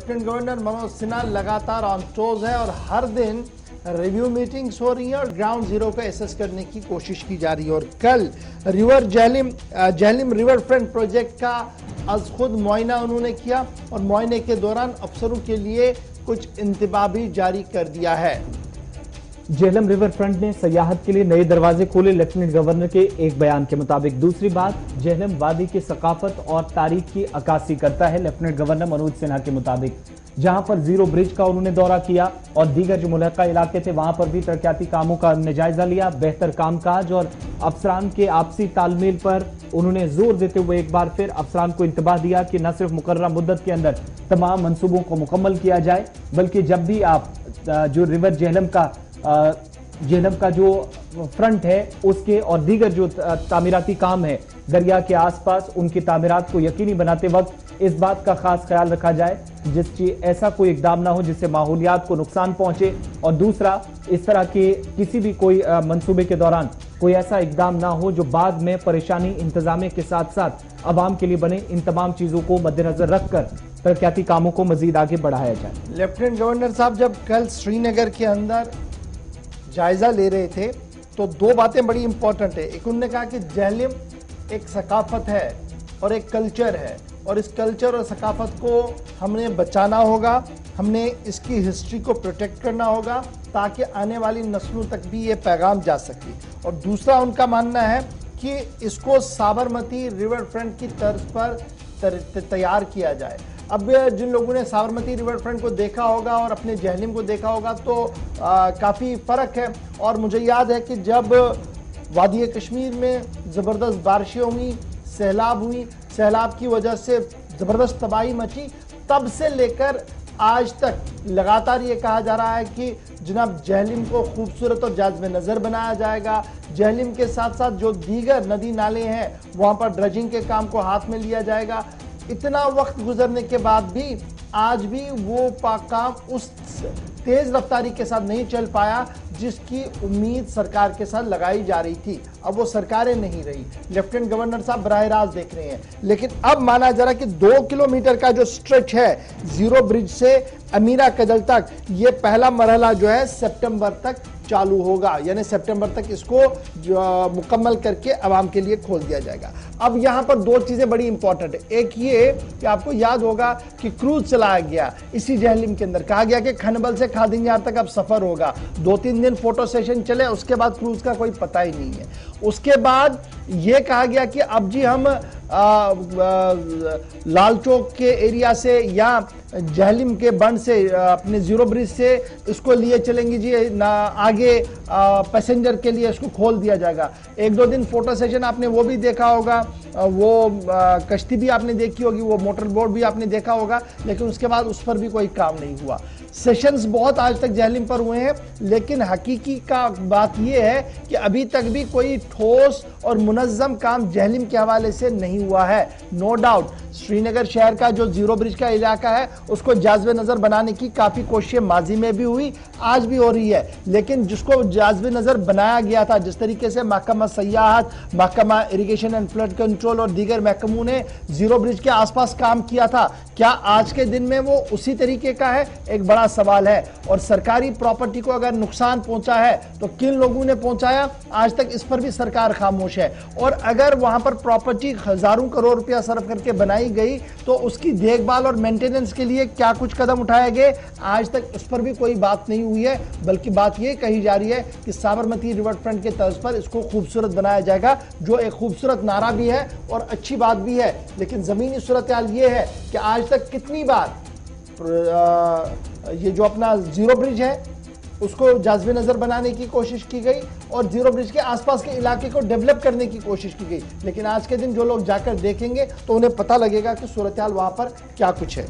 Lieutenant governor Manoj Sinha लगातार on toes है और हर दिन रिव्यू मीटिंग्स हो रही हैं और ग्राउंड जीरो को एसेस करने की कोशिश की जा रही है। और कल जहलिम रिवर फ्रंट प्रोजेक्ट का आज खुद मुआयना उन्होंने किया और मुआयने के दौरान अफसरों के लिए कुछ इंतबाह भी जारी कर दिया है। झेलम रिवर फ्रंट ने सयाहत के लिए नए दरवाजे खोले। लेफ्टिनेंट गवर्नर के एक बयान के मुताबिक दूसरी बात, झेलम वादी की सकाफत और तारीख की अक्कासी करता है। लेफ्टिनेंट गवर्नर मनोज सिन्हा के मुताबिक जहां पर जीरो ब्रिज का उन्होंने दौरा किया और दीगर जो मुल्हका इलाके थे वहां पर भी तरक्याती कामों का जायजा लिया। बेहतर कामकाज और अफसरान के आपसी तालमेल पर उन्होंने जोर देते हुए एक बार फिर अफसरान को इंतबाह दिया कि न सिर्फ मुकर्रर मुद्दत के अंदर तमाम मंसूबों को मुकम्मल किया जाए, बल्कि जब भी आप जो रिवर झेलम का जो फ्रंट है उसके और दीगर जो तामीराती काम है दरिया के आसपास, उनकी तामीरात को यकीनी बनाते वक्त इस बात का खास ख्याल रखा जाए जिससे ऐसा कोई इकदाम ना हो जिससे माहौलियात को नुकसान पहुंचे। और दूसरा, इस तरह के किसी भी कोई मंसूबे के दौरान कोई ऐसा इकदाम ना हो जो बाद में परेशानी इंतजामिया के साथ साथ अवाम के लिए बने। इन तमाम चीजों को मद्देनजर रखकर तरक्याती कामों को मजीद आगे बढ़ाया जाए। लेफ्टिनेंट गवर्नर साहब जब कल श्रीनगर के अंदर जायजा ले रहे थे तो दो बातें बड़ी इंपॉर्टेंट है। एक, उन्होंने कहा कि झेलम एक सकाफत है और एक कल्चर है और इस कल्चर और सकाफत को हमने बचाना होगा, हमने इसकी हिस्ट्री को प्रोटेक्ट करना होगा ताकि आने वाली नस्लों तक भी ये पैगाम जा सके। और दूसरा, उनका मानना है कि इसको साबरमती रिवर फ्रंट की तर्ज पर तैयार किया जाए। अब जिन लोगों ने साबरमती रिवर फ्रंट को देखा होगा और अपने झेलम को देखा होगा तो काफ़ी फ़र्क है। और मुझे याद है कि जब वादी कश्मीर में ज़बरदस्त बारिशें हुई, सैलाब हुई, सैलाब की वजह से ज़बरदस्त तबाही मची, तब से लेकर आज तक लगातार ये कहा जा रहा है कि जनाब झेलम को खूबसूरत और जाज़िब नज़र बनाया जाएगा। झेलम के साथ साथ जो दीगर नदी नाले हैं वहाँ पर ड्रेजिंग के काम को हाथ में लिया जाएगा। इतना वक्त गुजरने के बाद भी आज भी वो काम उस तेज रफ्तारी के साथ नहीं चल पाया जिसकी उम्मीद सरकार के साथ लगाई जा रही थी। अब वो सरकारें नहीं रही, लेफ्टिनेंट गवर्नर साहब बराह रास्त देख रहे हैं। लेकिन अब माना जा रहा कि 2 किलोमीटर का जो स्ट्रेच है जीरो ब्रिज से अमीरा कदल तक, ये पहला मरहला जो है सितंबर तक चालू होगा, यानी सितंबर तक इसको मुकम्मल करके आवाम के लिए खोल दिया जाएगा। अब यहाँ पर दो चीज़ें बड़ी इंपॉर्टेंट है। एक ये कि आपको याद होगा कि क्रूज चलाया गया इसी झेलम के अंदर, कहा गया कि खनबल से खादिंजार तक अब सफ़र होगा। 2-3 दिन फोटो सेशन चले, उसके बाद क्रूज का कोई पता ही नहीं है। उसके बाद ये कहा गया कि अब जी हम लाल चौक के एरिया से या झेलम के बंद से अपने जीरो ब्रिज से इसको लिए चलेंगे जी ना, आगे पैसेंजर के लिए इसको खोल दिया जाएगा। 1-2 दिन फोटो सेशन आपने वो भी देखा होगा, वो कश्ती भी आपने देखी होगी, वो मोटर बोट भी आपने देखा होगा, लेकिन उसके बाद उस पर भी कोई काम नहीं हुआ। सेशंस बहुत आज तक झेलम पर हुए हैं, लेकिन हकीकी का बात यह है कि अभी तक भी कोई ठोस और मुनज़्ज़म काम झेलम के हवाले से नहीं हुआ है। नो डाउट श्रीनगर शहर का जो जीरो ब्रिज का इलाका है उसको जाज़िब नज़र बनाने की काफ़ी कोशिशें माजी में भी हुई, आज भी हो रही है, लेकिन जिसको जाज़िब नज़र बनाया गया था, जिस तरीके से महकमा सयाहत, महकमा इरिगेशन एंड फ्लड कंट्रोल और दीगर महकमों ने जीरो ब्रिज के आसपास काम किया था, क्या आज के दिन में वो उसी तरीके का है? एक बड़ा सवाल है। और सरकारी प्रॉपर्टी को अगर नुकसान पहुंचा है तो किन लोगों ने पहुंचाया, आज तक इस पर भी सरकार खामोश है। और अगर वहां पर प्रॉपर्टी हजारों करोड़ रुपया सर्व करके बनाई गई तो उसकी देखभाल और मेंटेनेंस के लिए क्या कुछ कदम उठाए गए, आज तक इस पर भी कोई बात नहीं हुई है। बल्कि बात यह कही जा रही है कि साबरमती रिवर फ्रंट के तर्ज पर इसको खूबसूरत बनाया जाएगा, जो एक खूबसूरत नारा भी है और अच्छी बात भी है। लेकिन जमीनी सूरत हाल ये है कि आज तक कितनी बार ये जो अपना जीरो ब्रिज है उसको जाज़िब नज़र बनाने की कोशिश की गई और जीरो ब्रिज के आसपास के इलाके को डेवलप करने की कोशिश की गई, लेकिन आज के दिन जो लोग जाकर देखेंगे तो उन्हें पता लगेगा कि सूरत हाल वहाँ पर क्या कुछ है।